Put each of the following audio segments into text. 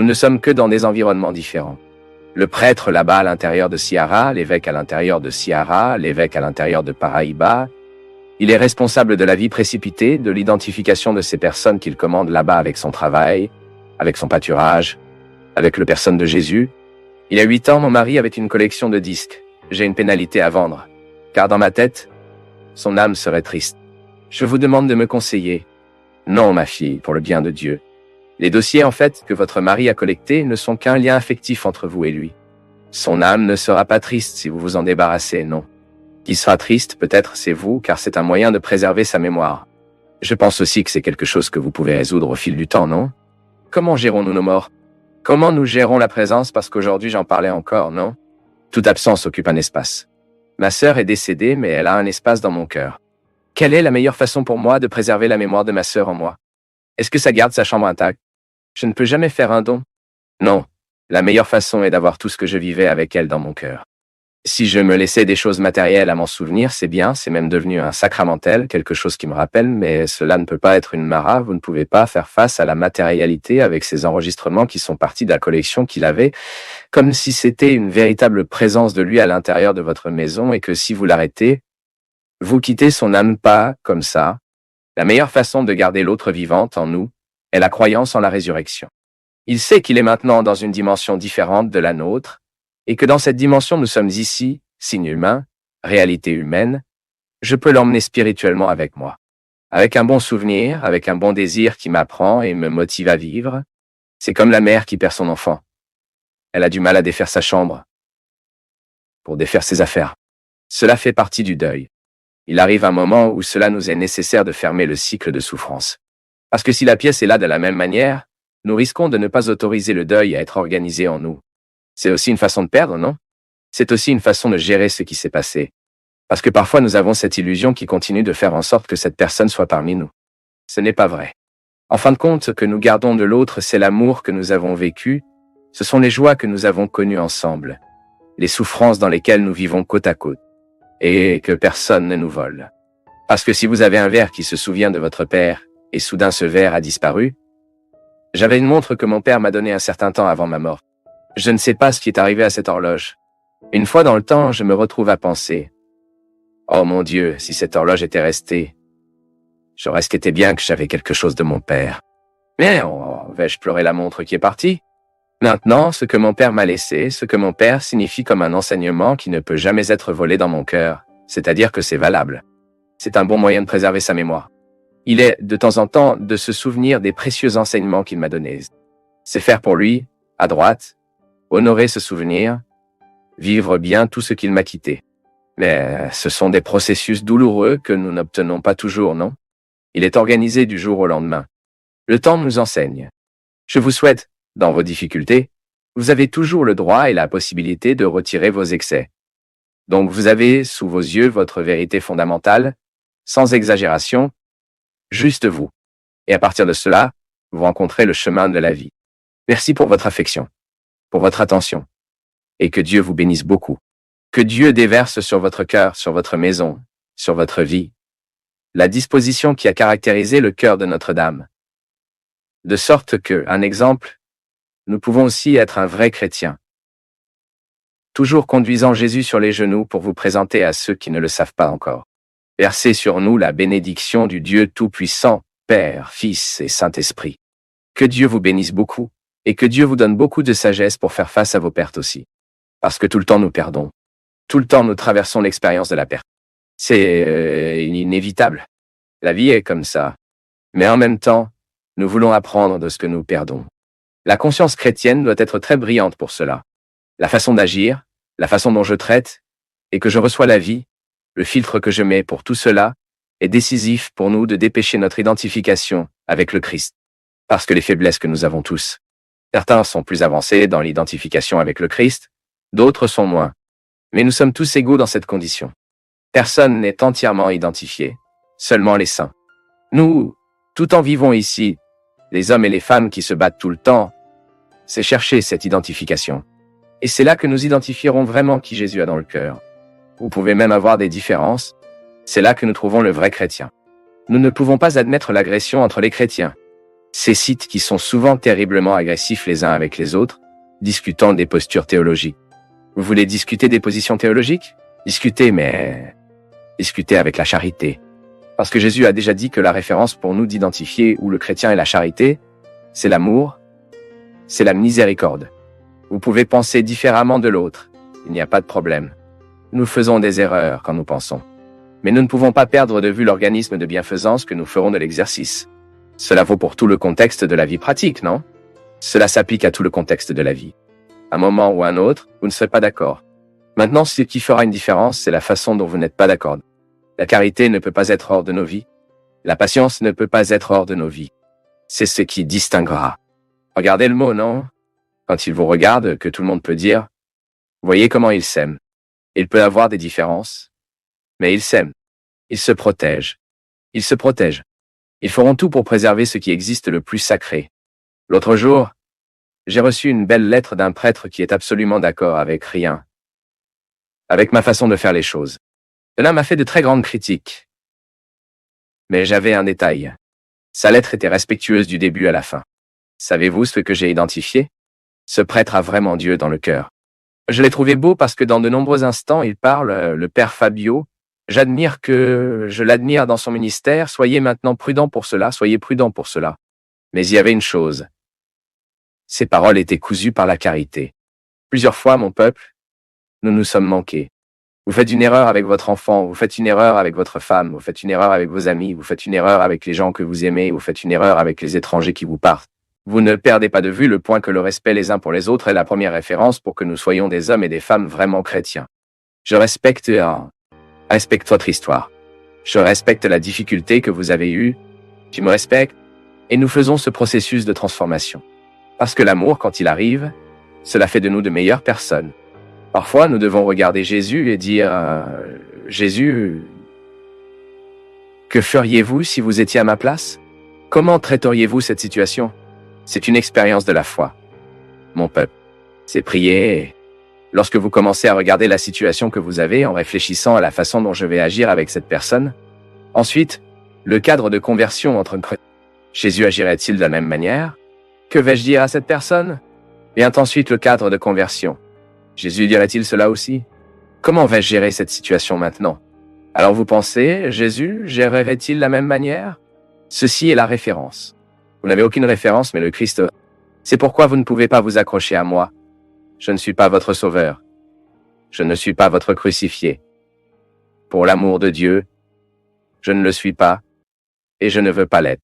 Nous ne sommes que dans des environnements différents. Le prêtre là-bas à l'intérieur de Ciara, l'évêque à l'intérieur de Ciara, l'évêque à l'intérieur de Paraíba, il est responsable de la vie précipitée, de l'identification de ces personnes qu'il commande là-bas avec son travail, avec son pâturage, avec le personne de Jésus. Il y a 8 ans, mon mari avait une collection de disques. J'ai une pénalité à vendre, car dans ma tête, son âme serait triste. Je vous demande de me conseiller. Non, ma fille, pour le bien de Dieu. Les dossiers, en fait, que votre mari a collectés ne sont qu'un lien affectif entre vous et lui. Son âme ne sera pas triste si vous vous en débarrassez, non. Qui sera triste, peut-être, c'est vous, car c'est un moyen de préserver sa mémoire. Je pense aussi que c'est quelque chose que vous pouvez résoudre au fil du temps, non? Comment gérons-nous nos morts? Comment nous gérons la présence, parce qu'aujourd'hui j'en parlais encore, non? Toute absence occupe un espace. Ma sœur est décédée, mais elle a un espace dans mon cœur. Quelle est la meilleure façon pour moi de préserver la mémoire de ma sœur en moi? Est-ce que ça garde sa chambre intacte? Je ne peux jamais faire un don. Non, la meilleure façon est d'avoir tout ce que je vivais avec elle dans mon cœur. Si je me laissais des choses matérielles à m'en souvenir, c'est bien, c'est même devenu un sacramentel, quelque chose qui me rappelle, mais cela ne peut pas être une mara, vous ne pouvez pas faire face à la matérialité avec ces enregistrements qui sont partis de la collection qu'il avait, comme si c'était une véritable présence de lui à l'intérieur de votre maison et que si vous l'arrêtez, vous quittez son âme pas comme ça. La meilleure façon de garder l'autre vivante en nous est la croyance en la résurrection. Il sait qu'il est maintenant dans une dimension différente de la nôtre, et que dans cette dimension nous sommes ici, signe humain, réalité humaine. Je peux l'emmener spirituellement avec moi. Avec un bon souvenir, avec un bon désir qui m'apprend et me motive à vivre. C'est comme la mère qui perd son enfant. Elle a du mal à défaire sa chambre pour défaire ses affaires. Cela fait partie du deuil. Il arrive un moment où cela nous est nécessaire de fermer le cycle de souffrance. Parce que si la pièce est là de la même manière, nous risquons de ne pas autoriser le deuil à être organisé en nous. C'est aussi une façon de perdre, non? C'est aussi une façon de gérer ce qui s'est passé. Parce que parfois nous avons cette illusion qui continue de faire en sorte que cette personne soit parmi nous. Ce n'est pas vrai. En fin de compte, ce que nous gardons de l'autre, c'est l'amour que nous avons vécu, ce sont les joies que nous avons connues ensemble, les souffrances dans lesquelles nous vivons côte à côte, et que personne ne nous vole. Parce que si vous avez un verre qui se souvient de votre père, et soudain ce verre a disparu, j'avais une montre que mon père m'a donnée un certain temps avant ma mort. Je ne sais pas ce qui est arrivé à cette horloge. Une fois dans le temps, je me retrouve à penser, oh mon Dieu, si cette horloge était restée, j'aurais été bien que j'avais quelque chose de mon père. Mais vais-je pleurer la montre qui est partie? Maintenant, ce que mon père m'a laissé, ce que mon père signifie comme un enseignement qui ne peut jamais être volé dans mon cœur, c'est-à-dire que c'est valable. C'est un bon moyen de préserver sa mémoire. Il est, de temps en temps, de se souvenir des précieux enseignements qu'il m'a donnés. C'est faire pour lui, à droite, honorer ce souvenir, vivre bien tout ce qu'il m'a quitté. Mais ce sont des processus douloureux que nous n'obtenons pas toujours, non? Il est organisé du jour au lendemain. Le temps nous enseigne. Je vous souhaite, dans vos difficultés, vous avez toujours le droit et la possibilité de retirer vos excès. Donc vous avez sous vos yeux votre vérité fondamentale, sans exagération, juste vous. Et à partir de cela, vous rencontrez le chemin de la vie. Merci pour votre affection, pour votre attention, et que Dieu vous bénisse beaucoup. Que Dieu déverse sur votre cœur, sur votre maison, sur votre vie, la disposition qui a caractérisé le cœur de Notre-Dame. De sorte que, un exemple, nous pouvons aussi être un vrai chrétien. Toujours conduisant Jésus sur les genoux pour vous présenter à ceux qui ne le savent pas encore. Versez sur nous la bénédiction du Dieu Tout-Puissant, Père, Fils et Saint-Esprit. Que Dieu vous bénisse beaucoup, et que Dieu vous donne beaucoup de sagesse pour faire face à vos pertes aussi. Parce que tout le temps nous perdons. Tout le temps nous traversons l'expérience de la perte. C'est inévitable. La vie est comme ça. Mais en même temps, nous voulons apprendre de ce que nous perdons. La conscience chrétienne doit être très brillante pour cela. La façon d'agir, la façon dont je traite, et que je reçois la vie, le filtre que je mets pour tout cela, est décisif pour nous de dépêcher notre identification avec le Christ. Parce que les faiblesses que nous avons tous. Certains sont plus avancés dans l'identification avec le Christ, d'autres sont moins. Mais nous sommes tous égaux dans cette condition. Personne n'est entièrement identifié, seulement les saints. Nous, tout en vivons ici, les hommes et les femmes qui se battent tout le temps, c'est chercher cette identification. Et c'est là que nous identifierons vraiment qui Jésus a dans le cœur. Vous pouvez même avoir des différences, c'est là que nous trouvons le vrai chrétien. Nous ne pouvons pas admettre l'agression entre les chrétiens. Ces sites qui sont souvent terriblement agressifs les uns avec les autres, discutant des postures théologiques. Vous voulez discuter des positions théologiques? Discutez, mais discutez avec la charité. Parce que Jésus a déjà dit que la référence pour nous d'identifier où le chrétien est la charité, c'est l'amour, c'est la miséricorde. Vous pouvez penser différemment de l'autre, il n'y a pas de problème. Nous faisons des erreurs quand nous pensons. Mais nous ne pouvons pas perdre de vue l'organisme de bienfaisance que nous ferons de l'exercice. Cela vaut pour tout le contexte de la vie pratique, non? Cela s'applique à tout le contexte de la vie. À un moment ou à un autre, vous ne serez pas d'accord. Maintenant, ce qui fera une différence, c'est la façon dont vous n'êtes pas d'accord. La charité ne peut pas être hors de nos vies. La patience ne peut pas être hors de nos vies. C'est ce qui distinguera. Regardez le mot, non? Quand il vous regarde, que tout le monde peut dire, voyez comment il s'aime. Il peut avoir des différences, mais il s'aime. Il se protège. Ils se protègent. Ils feront tout pour préserver ce qui existe le plus sacré. L'autre jour, j'ai reçu une belle lettre d'un prêtre qui est absolument d'accord avec rien, avec ma façon de faire les choses. Cela m'a fait de très grandes critiques. Mais j'avais un détail. Sa lettre était respectueuse du début à la fin. Savez-vous ce que j'ai identifié? Ce prêtre a vraiment Dieu dans le cœur. Je l'ai trouvé beau parce que dans de nombreux instants, il parle, le père Fabio. Je l'admire dans son ministère. Soyez maintenant prudents pour cela, soyez prudents pour cela. Mais il y avait une chose. Ces paroles étaient cousues par la charité. Plusieurs fois, mon peuple, nous nous sommes manqués. Vous faites une erreur avec votre enfant, vous faites une erreur avec votre femme, vous faites une erreur avec vos amis, vous faites une erreur avec les gens que vous aimez, vous faites une erreur avec les étrangers qui vous partent. Vous ne perdez pas de vue le point que le respect les uns pour les autres est la première référence pour que nous soyons des hommes et des femmes vraiment chrétiens. Je respecte votre histoire. Je respecte la difficulté que vous avez eue. Tu me respectes. Et nous faisons ce processus de transformation. Parce que l'amour, quand il arrive, cela fait de nous de meilleures personnes. Parfois, nous devons regarder Jésus et dire « Jésus, que feriez-vous si vous étiez à ma place? Comment traiteriez-vous cette situation ?» C'est une expérience de la foi. Mon peuple, c'est prier. Lorsque vous commencez à regarder la situation que vous avez en réfléchissant à la façon dont je vais agir avec cette personne, ensuite, le cadre de conversion entre Jésus agirait-il de la même manière? Que vais-je dire à cette personne? Vient ensuite le cadre de conversion. Jésus dirait-il cela aussi? Comment vais-je gérer cette situation maintenant? Alors vous pensez, Jésus gérerait-il de la même manière? Ceci est la référence. Vous n'avez aucune référence, mais le Christ. C'est pourquoi vous ne pouvez pas vous accrocher à moi. Je ne suis pas votre sauveur. Je ne suis pas votre crucifié. Pour l'amour de Dieu, je ne le suis pas, et je ne veux pas l'être.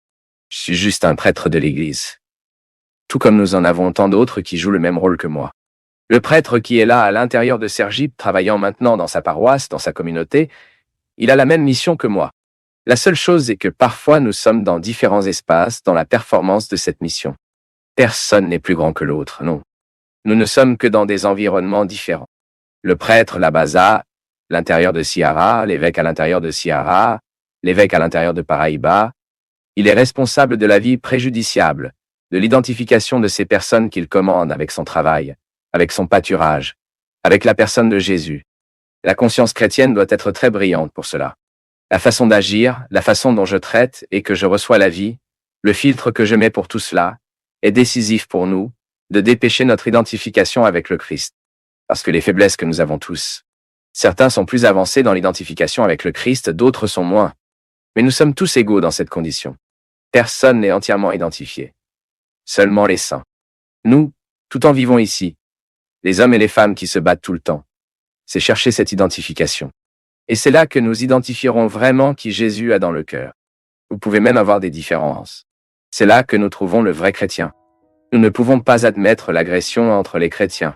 Je suis juste un prêtre de l'Église. Tout comme nous en avons tant d'autres qui jouent le même rôle que moi. Le prêtre qui est là à l'intérieur de Sergipe, travaillant maintenant dans sa paroisse, dans sa communauté, il a la même mission que moi. La seule chose est que parfois nous sommes dans différents espaces dans la performance de cette mission. Personne n'est plus grand que l'autre, non. Nous ne sommes que dans des environnements différents. Le prêtre, la Baza, l'intérieur de Ciara, l'évêque à l'intérieur de Ciara, l'évêque à l'intérieur de Paraíba, il est responsable de la vie préjudiciable, de l'identification de ces personnes qu'il commande avec son travail, avec son pâturage, avec la personne de Jésus. La conscience chrétienne doit être très brillante pour cela. La façon d'agir, la façon dont je traite et que je reçois la vie, le filtre que je mets pour tout cela, est décisif pour nous, de dépêcher notre identification avec le Christ. Parce que les faiblesses que nous avons tous. Certains sont plus avancés dans l'identification avec le Christ, d'autres sont moins. Mais nous sommes tous égaux dans cette condition. Personne n'est entièrement identifié. Seulement les saints. Nous, tout en vivons ici. Les hommes et les femmes qui se battent tout le temps. C'est chercher cette identification. Et c'est là que nous identifierons vraiment qui Jésus a dans le cœur. Vous pouvez même avoir des différences. C'est là que nous trouvons le vrai chrétien. Nous ne pouvons pas admettre l'agression entre les chrétiens.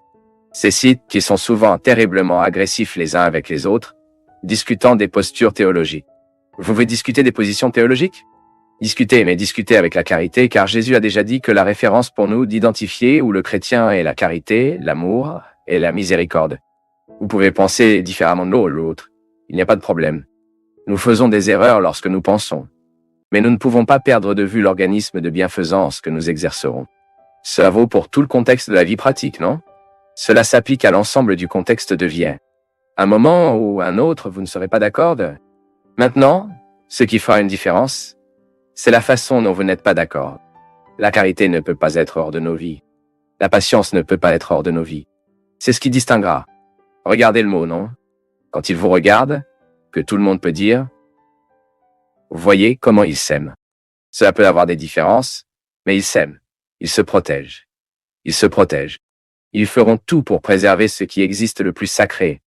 Ces sites qui sont souvent terriblement agressifs les uns avec les autres, discutant des postures théologiques. Vous voulez discuter des positions théologiques? Discutez, mais discutez avec la charité, car Jésus a déjà dit que la référence pour nous d'identifier où le chrétien est la charité, l'amour et la miséricorde. Vous pouvez penser différemment de l'autre. Il n'y a pas de problème. Nous faisons des erreurs lorsque nous pensons. Mais nous ne pouvons pas perdre de vue l'organisme de bienfaisance que nous exercerons. Cela vaut pour tout le contexte de la vie pratique, non? Cela s'applique à l'ensemble du contexte de vie. Un moment ou un autre, vous ne serez pas d'accord. Maintenant, ce qui fera une différence, c'est la façon dont vous n'êtes pas d'accord. La charité ne peut pas être hors de nos vies. La patience ne peut pas être hors de nos vies. C'est ce qui distinguera. Regardez le mot, non? Quand il vous regarde, que tout le monde peut dire, vous voyez comment ils s'aiment. Cela peut avoir des différences, mais ils s'aiment. Ils se protègent. Ils se protègent. Ils feront tout pour préserver ce qui existe le plus sacré.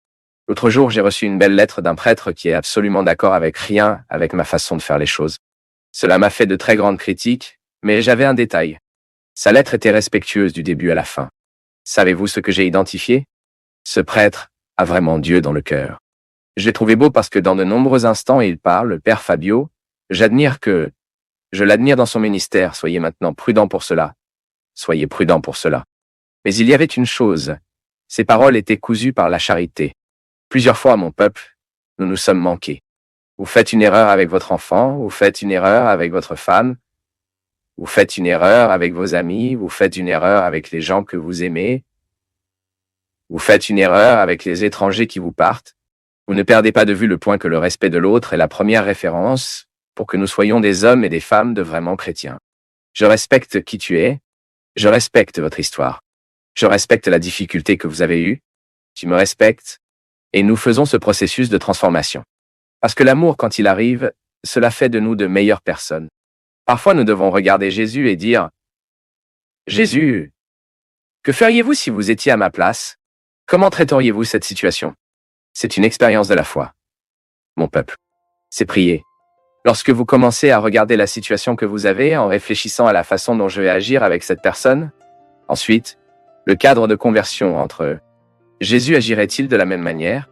L'autre jour, j'ai reçu une belle lettre d'un prêtre qui est absolument d'accord avec rien avec ma façon de faire les choses. Cela m'a fait de très grandes critiques, mais j'avais un détail. Sa lettre était respectueuse du début à la fin. Savez-vous ce que j'ai identifié? Ce prêtre a vraiment Dieu dans le cœur. Je l'ai trouvé beau parce que dans de nombreux instants, il parle, le père Fabio. Je l'admire dans son ministère, soyez maintenant prudents pour cela. Soyez prudents pour cela. Mais il y avait une chose. Ses paroles étaient cousues par la charité. Plusieurs fois, mon peuple, nous nous sommes manqués. Vous faites une erreur avec votre enfant, vous faites une erreur avec votre femme, vous faites une erreur avec vos amis, vous faites une erreur avec les gens que vous aimez, vous faites une erreur avec les étrangers qui vous partent. Vous ne perdez pas de vue le point que le respect de l'autre est la première référence pour que nous soyons des hommes et des femmes de vraiment chrétiens. Je respecte qui tu es, je respecte votre histoire, je respecte la difficulté que vous avez eue, tu me respectes, et nous faisons ce processus de transformation. Parce que l'amour, quand il arrive, cela fait de nous de meilleures personnes. Parfois, nous devons regarder Jésus et dire « Jésus, que feriez-vous si vous étiez à ma place? Comment traiteriez-vous cette situation ?» C'est une expérience de la foi. Mon peuple, c'est prier. Lorsque vous commencez à regarder la situation que vous avez en réfléchissant à la façon dont je vais agir avec cette personne, ensuite, le cadre de conversion entre Jésus agirait-il de la même manière?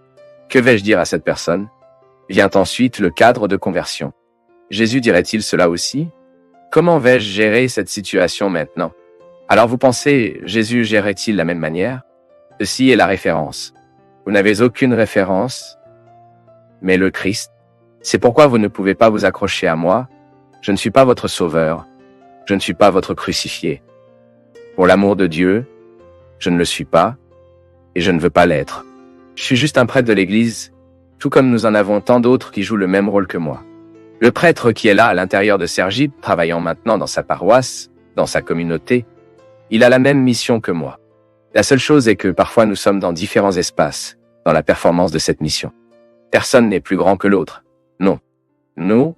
Que vais-je dire à cette personne? Vient ensuite le cadre de conversion. Jésus dirait-il cela aussi? Comment vais-je gérer cette situation maintenant? Alors vous pensez, Jésus gérerait-il de la même manière? Ceci est la référence. Vous n'avez aucune référence, mais le Christ. C'est pourquoi vous ne pouvez pas vous accrocher à moi. Je ne suis pas votre sauveur. Je ne suis pas votre crucifié. Pour l'amour de Dieu, je ne le suis pas, et je ne veux pas l'être. Je suis juste un prêtre de l'Église, tout comme nous en avons tant d'autres qui jouent le même rôle que moi. Le prêtre qui est là à l'intérieur de Sergipe, travaillant maintenant dans sa paroisse, dans sa communauté, il a la même mission que moi. La seule chose est que parfois nous sommes dans différents espaces, dans la performance de cette mission. Personne n'est plus grand que l'autre. Non. Nous,